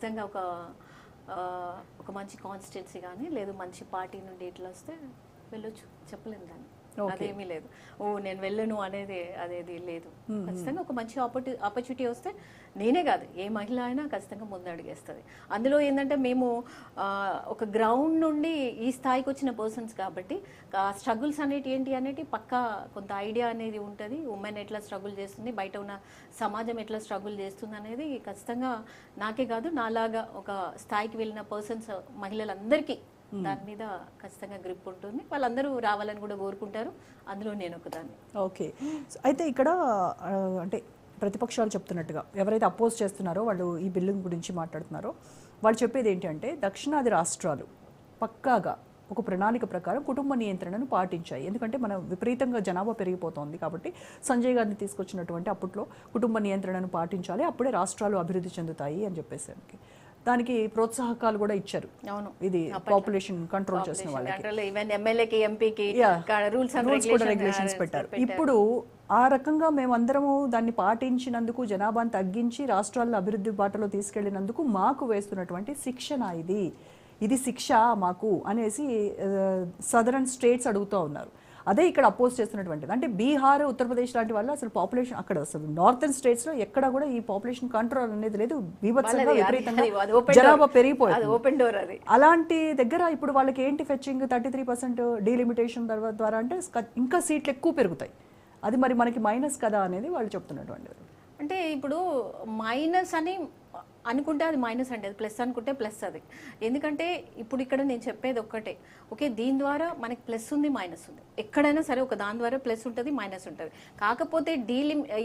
ఖచ్చితంగా ఒక మంచి కాన్స్టిట్యున్సీ కానీ లేదు మంచి పార్టీ నుండి ఇట్లా వస్తే వెళ్ళొచ్చు, చెప్పలేము దాన్ని. అదేమీ లేదు, నేను వెళ్ళను అదేది లేదు. ఖచ్చితంగా ఒక మంచి ఆపర్చునిటీ వస్తే నేనే కాదు ఏ మహిళ అయినా ఖచ్చితంగా ముందు అడిగేస్తుంది. అందులో ఏంటంటే మేము ఒక గ్రౌండ్ నుండి ఈ స్థాయికి వచ్చిన పర్సన్స్ కాబట్టి స్ట్రగుల్స్ ఏంటి పక్కా కొంత ఐడియా అనేది ఉంటుంది. ఉమెన్ ఎట్లా స్ట్రగుల్ చేస్తుంది, బయట ఉన్న సమాజం ఎట్లా స్ట్రగుల్ చేస్తుంది అనేది ఖచ్చితంగా నాకే కాదు నాలాగా ఒక స్థాయికి వెళ్ళిన పర్సన్స్ మహిళలందరికీ దాని మీద ఖచ్చితంగా గ్రిప్ ఉంటుంది. వాళ్ళందరూ రావాలని కూడా కోరుకుంటారు, అందులో నేను ఒకదాన్ని. ఓకే, అయితే ఇక్కడ అంటే ప్రతిపక్షాలు చెప్తున్నట్టుగా ఎవరైతే అపోజ్ చేస్తున్నారో వాళ్ళు ఈ బిల్లు గురించి మాట్లాడుతున్నారో వాళ్ళు చెప్పేది ఏంటంటే దక్షిణాది రాష్ట్రాలు పక్కాగా ఒక ప్రణాళిక ప్రకారం కుటుంబ నియంత్రణను పాటించాయి. ఎందుకంటే మనం విపరీతంగా జనాభా పెరిగిపోతుంది కాబట్టి సంజయ్ గారిని తీసుకొచ్చినటువంటి అప్పట్లో కుటుంబ నియంత్రణను పాటించాలి, అప్పుడే రాష్ట్రాలు అభివృద్ధి చెందుతాయి అని చెప్పేసి దానికి ప్రోత్సాహకాలు కూడా ఇచ్చారు. అవును, ఇది పాపులేషన్ కంట్రోల్ చేసిన వాళ్ళకి ఈవెన్ ఎమ్మెల్యేకి ఎంపీకి రూల్స్ కూడా రెగ్యులేషన్స్ పెట్టారు. ఇప్పుడు ఆ రకంగా మేమందరము దాన్ని పాటించినందుకు జనాభాను తగ్గించి రాష్ట్రాల్లో అభివృద్ధి బాటలో తీసుకెళ్లినందుకు మాకు వేస్తున్నటువంటి శిక్షణ ఇది శిక్ష మాకు అనేసి సదరన్ స్టేట్స్ అడుగుతూ ఉన్నారు. అదే ఇక్కడ అపోజ్ చేస్తున్నటువంటిది. అంటే బీహార్, ఉత్తరప్రదేశ్ లాంటి వాళ్ళు అసలు పాపులేషన్ అక్కడ అసలు నార్థన్ స్టేట్స్ లో ఎక్కడ కూడా ఈ పాపులేషన్ కంట్రోల్ అనేది లేదు, బీభత్సంగా విపరీతంగా జనాభా పెరిగిపోయింది. అలాంటి దగ్గర ఇప్పుడు వాళ్ళకి ఏంటి ఫెచ్చింగ్ 33% డీలిమిటేషన్ ద్వారా అంటే ఇంకా సీట్లు ఎక్కువ పెరుగుతాయి. అది మరి మనకి మైనస్ కదా అనేది వాళ్ళు చెప్తున్నటువంటిది. అంటే ఇప్పుడు మైనస్ అని అనుకుంటే అది మైనస్ అండి, అది ప్లస్ అనుకుంటే ప్లస్ అది. ఎందుకంటే ఇప్పుడు ఇక్కడ నేను చెప్పేది ఒక్కటే, ఓకే దీని ద్వారా మనకి ప్లస్ ఉంది మైనస్ ఉంది, ఎక్కడైనా సరే ఒక దాని ద్వారా ప్లస్ ఉంటుంది మైనస్ ఉంటుంది. కాకపోతే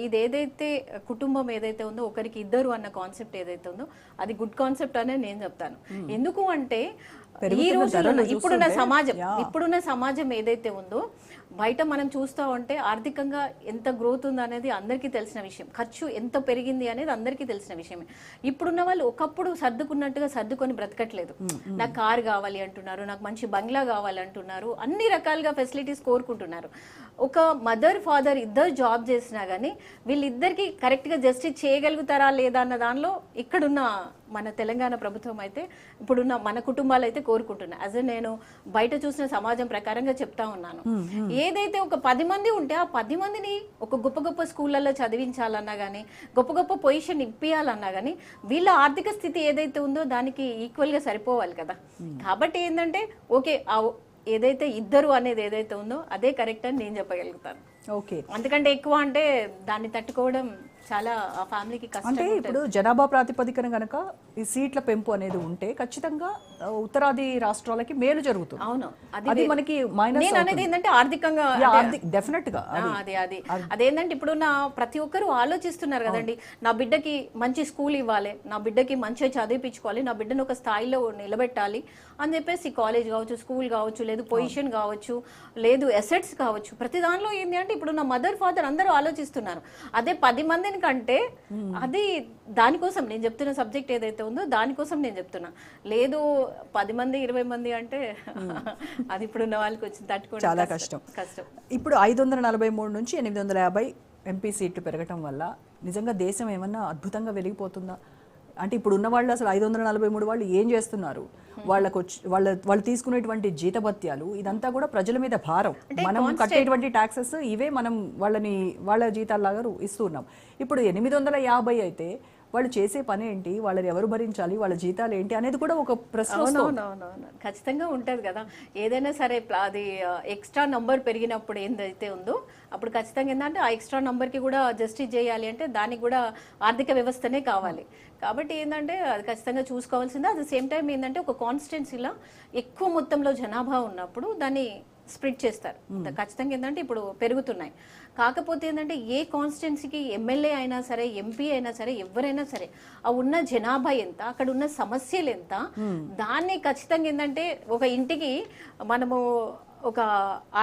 ఇది ఏదైతే కుటుంబం ఏదైతే ఉందో ఒకరికి ఇద్దరు అన్న కాన్సెప్ట్ ఏదైతే ఉందో అది గుడ్ కాన్సెప్ట్ అనే నేను చెప్తాను. ఎందుకు అంటే ఈ రోజుల్లో ఇప్పుడున్న సమాజం ఏదైతే ఉందో బయట మనం చూస్తూ ఉంటే ఆర్థికంగా ఎంత గ్రోత్ ఉంది అనేది అందరికీ తెలిసిన విషయం, ఖర్చు ఎంత పెరిగింది అనేది అందరికీ తెలిసిన విషయమే. ఇప్పుడున్న వాళ్ళు ఒకప్పుడు సర్దుకున్నట్టుగా సర్దుకొని బ్రతకట్లేదు. నాకు కారు కావాలి అంటున్నారు, నాకు మంచి బంగ్లా కావాలి అంటున్నారు, అన్ని రకాలుగా ఫెసిలిటీస్ కోరుకుంటున్నారు. ఒక మదర్ ఫాదర్ ఇద్దరు జాబ్ చేసినా కానీ వీళ్ళిద్దరికి కరెక్ట్గా జస్టిస్ చేయగలుగుతారా లేదా అన్న దానిలో ఇక్కడున్న మన తెలంగాణ ప్రభుత్వం అయితే ఇప్పుడున్న మన కుటుంబాలు అయితే కోరుకుంటున్నాయి. అదే నేను బయట చూసిన సమాజం ప్రకారంగా చెప్తా ఉన్నాను. ఏదైతే ఒక 10 మంది ఉంటే ఆ 10 మందిని ఒక గొప్ప గొప్ప స్కూళ్ళల్లో చదివించాలన్నా కానీ గొప్ప గొప్ప పొజిషన్ ఇప్పియాలన్నా కానీ వీళ్ళ ఆర్థిక స్థితి ఏదైతే ఉందో దానికి ఈక్వల్గా సరిపోవాలి కదా. కాబట్టి ఏంటంటే ఓకే ఏదైతే ఇద్దరు అనేది ఏదైతే ఉందో అదే కరెక్ట్ అని నేను చెప్పగలుగుతాను. ఓకే, అంతకంటే ఎక్కువ అంటే దాన్ని తట్టుకోవడం చాలా ఆ ఫ్యామిలీకి కష్టం. అంటే ఇప్పుడు జనాభా ప్రాతిపదికన కనుక ఈ సీట్ల పెంపు అనేది ఉంటే ఖచ్చితంగా ఉత్తరాది రాష్ట్రాలకి మేలు జరుగుతుంది. అవును, అది మనకి మైనస్ అనేది ఏంటంటే ఆర్థికంగా డెఫినెట్ గా అదేంటంటే ఇప్పుడు ప్రతి ఒక్కరు ఆలోచిస్తున్నారు కదండి, నా బిడ్డకి మంచి స్కూల్ ఇవ్వాలి, నా బిడ్డకి మంచిగా చదివించుకోవాలి, నా బిడ్డను ఒక స్థాయిలో నిలబెట్టాలి అని చెప్పేసి కాలేజ్ కావచ్చు, స్కూల్ కావచ్చు, లేదు పొజిషన్ కావచ్చు, లేదు అసెట్స్ కావచ్చు, ప్రతి దానిలో ఏంటి అంటే ఇప్పుడు నా మదర్ ఫాదర్ అందరూ ఆలోచిస్తున్నారు. అదే 10 మందిని కంటే అది దానికోసం నేను చెప్తున్న సబ్జెక్ట్ ఏదైతే ఉందో దానికోసం నేను చెప్తున్నా. లేదు 10 మంది 20 మంది అంటే అది ఇప్పుడున్న వాళ్ళకి వచ్చి తట్టుకోవడం చాలా కష్టం. ఇప్పుడు 543 నుంచి 850 ఎంపీ సీట్లు పెరగటం వల్ల నిజంగా దేశం ఏమన్నా అద్భుతంగా వెలిగిపోతుందా? అంటే ఇప్పుడు ఉన్న వాళ్ళు అసలు 543 వాళ్ళు ఏం చేస్తున్నారు, వాళ్ళు తీసుకునేటువంటి జీతభత్యాలు ఇదంతా కూడా ప్రజల మీద భారం, మనం కట్టేటువంటి ట్యాక్సెస్ ఇవే మనం వాళ్ళ జీతాల్లాగా ఇస్తున్నాం. ఇప్పుడు 850 అయితే వాళ్ళు చేసే పని ఏంటి, వాళ్ళని ఎవరు భరించాలి, వాళ్ళ జీతాలు ఏంటి అనేది కూడా ఒక ప్రశ్న ఖచ్చితంగా ఉంటుంది కదా. ఏదైనా సరే అది ఎక్స్ట్రా నంబర్ పెరిగినప్పుడు ఏందైతే ఉందో అప్పుడు ఖచ్చితంగా ఏంటంటే ఆ ఎక్స్ట్రా నంబర్కి కూడా జస్టిస్ చేయాలి అంటే దానికి కూడా ఆర్థిక వ్యవస్థనే కావాలి. కాబట్టి ఏంటంటే అది ఖచ్చితంగా చూసుకోవాల్సిందే. అట్ ద సేమ్ టైం ఏంటంటే ఒక కాన్స్టిట్యున్సీలో ఎక్కువ మొత్తంలో జనాభా ఉన్నప్పుడు దాన్ని స్ప్లిట్ చేస్తారు. ఖచ్చితంగా ఏంటంటే ఇప్పుడు పెరుగుతున్నాయి. కాకపోతే ఏంటంటే ఏ కాన్స్టిట్యున్సీకి ఎమ్మెల్యే అయినా సరే ఎంపీ అయినా సరే ఎవరైనా సరే ఆ ఉన్న జనాభా ఎంత, అక్కడ ఉన్న సమస్యలు ఎంత, దాన్ని ఖచ్చితంగా ఏంటంటే ఒక ఇంటికి మనము ఒక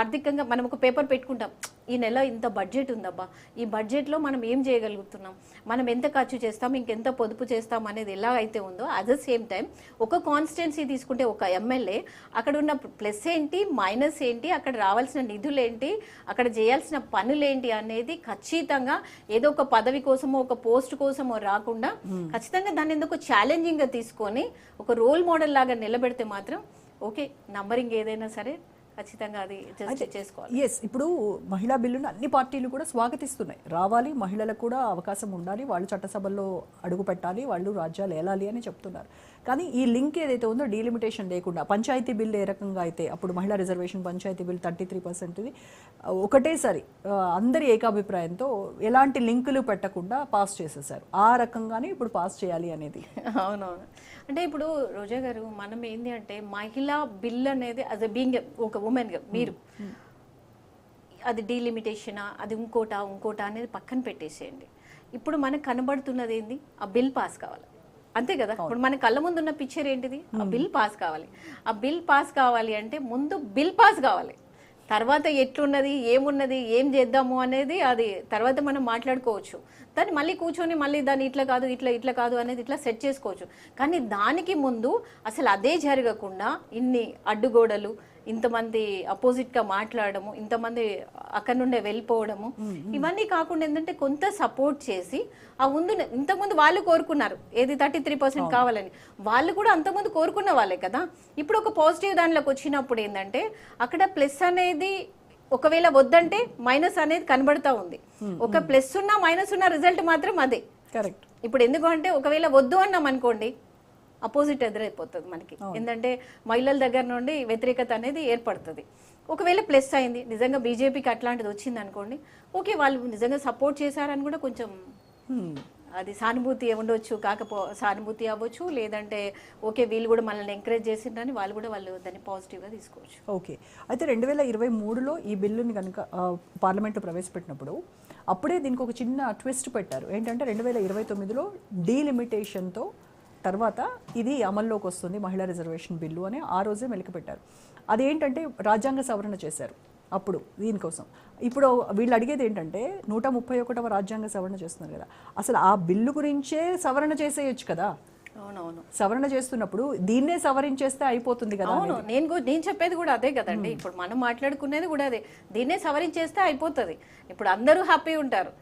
ఆర్థికంగా మనం ఒక పేపర్ పెట్టుకుంటాం, ఈ నెల ఇంత బడ్జెట్ ఉందబ్బా, ఈ బడ్జెట్లో మనం ఏం చేయగలుగుతున్నాం, మనం ఎంత ఖర్చు చేస్తాం, ఇంకెంత పొదుపు చేస్తాం అనేది ఎలా అయితే ఉందో, అట్ ద సేమ్ టైం ఒక కాన్స్టిట్యున్సీ తీసుకుంటే ఒక ఎమ్మెల్యే అక్కడ ఉన్న ప్లస్ ఏంటి మైనస్ ఏంటి, అక్కడ రావాల్సిన నిధులు ఏంటి, అక్కడ చేయాల్సిన పనులు ఏంటి అనేది ఖచ్చితంగా ఏదో ఒక పదవి కోసమో ఒక పోస్ట్ కోసమో రాకుండా ఖచ్చితంగా దాన్ని ఎందుకు ఛాలెంజింగ్గా తీసుకొని ఒక రోల్ మోడల్ లాగా నిలబెడితే మాత్రం ఓకే, నంబరింగ్ ఏదైనా సరే ఖచ్చితంగా అది జస్ట్ చేసుకోవాలి. ఎస్, ఇప్పుడు మహిళా బిల్లును అన్ని పార్టీలు కూడా స్వాగతిస్తున్నాయి. రావాలి, మహిళలకు కూడా అవకాశం ఉండాలి, వాళ్ళు చట్టసభల్లో అడుగు పెట్టాలి, వాళ్ళు రాజ్యాలు ఏలాలి అని చెప్తున్నారు. కానీ ఈ లింక్ ఏదైతే ఉందో డీలిమిటేషన్ లేకుండా పంచాయతీ బిల్లు ఏ రకంగా అయితే అప్పుడు మహిళా రిజర్వేషన్ పంచాయతీ బిల్ 33% ఒకటేసారి అందరి ఏకాభిప్రాయంతో ఎలాంటి లింకులు పెట్టకుండా పాస్ చేసేసారు. ఆ రకంగానే ఇప్పుడు పాస్ చేయాలి అనేది. అవునవును. అంటే ఇప్పుడు రోజా గారు, మనం ఏంది అంటే మహిళా బిల్ అనేది యాజ్ ఎ బీయింగ్ ఒక ఉమెన్గా మీరు అది డీలిమిటేషనా, అది ఇంకోటా అనేది పక్కన పెట్టేసేయండి. ఇప్పుడు మనకు కనబడుతున్నది ఏంది, ఆ బిల్ పాస్ కావాలి, అంతే కదా. ఇప్పుడు మన కళ్ళ ముందు ఉన్న పిక్చర్ ఏంటిది, ఆ బిల్ పాస్ కావాలి. ఆ బిల్ పాస్ కావాలి అంటే ముందు బిల్ పాస్ కావాలి, తర్వాత ఎట్లున్నది, ఏమున్నది, ఏం చేద్దాము అనేది అది తర్వాత మనం మాట్లాడుకోవచ్చు. దాన్ని మళ్ళీ కూర్చొని మళ్ళీ దాన్ని ఇట్లా కాదు అనేది ఇట్లా సెట్ చేసుకోవచ్చు. కానీ దానికి ముందు అసలు అదే జరగకుండా ఇన్ని అడ్డుగోడలు, ఇంతమంది అపోజిట్గా మాట్లాడము, ఇంతమంది అక్కడ నుండే వెళ్ళిపోవడము, ఇవన్నీ కాకుండా ఏంటంటే కొంత సపోర్ట్ చేసి ఆ ఇంతకుముందు వాళ్ళు కోరుకున్నారు ఏది 33% కావాలని, వాళ్ళు కూడా అంతకుముందు కోరుకున్న వాళ్ళే కదా. ఇప్పుడు ఒక పాజిటివ్ దానిలోకి వచ్చినప్పుడు ఏంటంటే అక్కడ ప్లస్ అనేది ఒకవేళ వద్దంటే మైనస్ అనేది కనబడతా ఉంది. ఒక ప్లస్ ఉన్నా మైనస్ ఉన్న రిజల్ట్ మాత్రం అదే. కరెక్ట్. ఇప్పుడు ఎందుకంటే ఒకవేళ వద్దు అన్నాం అనుకోండి, అపోజిట్ ఎదురైపోతుంది మనకి. ఏంటంటే మహిళల దగ్గర నుండి వ్యతిరేకత అనేది ఏర్పడుతుంది. ఒకవేళ ప్లస్ అయింది, నిజంగా బీజేపీకి అట్లాంటిది వచ్చింది అనుకోండి, ఓకే వాళ్ళు నిజంగా సపోర్ట్ చేశారని కూడా కొంచెం అది సానుభూతి ఉండొచ్చు, సానుభూతి అవ్వచ్చు, లేదంటే ఓకే వీళ్ళు కూడా మనల్ని ఎంకరేజ్ చేసిందని వాళ్ళు దాన్ని పాజిటివ్గా తీసుకోవచ్చు. ఓకే. అయితే 2023లో ఈ బిల్లుని కనుక పార్లమెంట్లో ప్రవేశపెట్టినప్పుడు అప్పుడే దీనికి ఒక చిన్న ట్విస్ట్ పెట్టారు. ఏంటంటే 2029లో డీలిమిటేషన్తో తర్వాత ఇది అమల్లోకి వస్తుంది మహిళా రిజర్వేషన్ బిల్లు అని ఆ రోజే మెలికిపెట్టారు. అదేంటంటే రాజ్యాంగ సవరణ చేశారు అప్పుడు దీనికోసం. ఇప్పుడు వీళ్ళు అడిగేది ఏంటంటే 131వ రాజ్యాంగ సవరణ చేస్తున్నారు కదా, అసలు ఆ బిల్లు గురించే సవరణ చేసేయచ్చు కదా. అవునవును. సవరణ చేస్తున్నప్పుడు దీన్నే సవరించేస్తే అయిపోతుంది కదా. అవును, నేను చెప్పేది కూడా అదే కదండి. ఇప్పుడు మనం మాట్లాడుకునేది కూడా అదే, దీన్నే సవరించేస్తే అయిపోతుంది. ఇప్పుడు అందరూ హ్యాపీ ఉంటారు.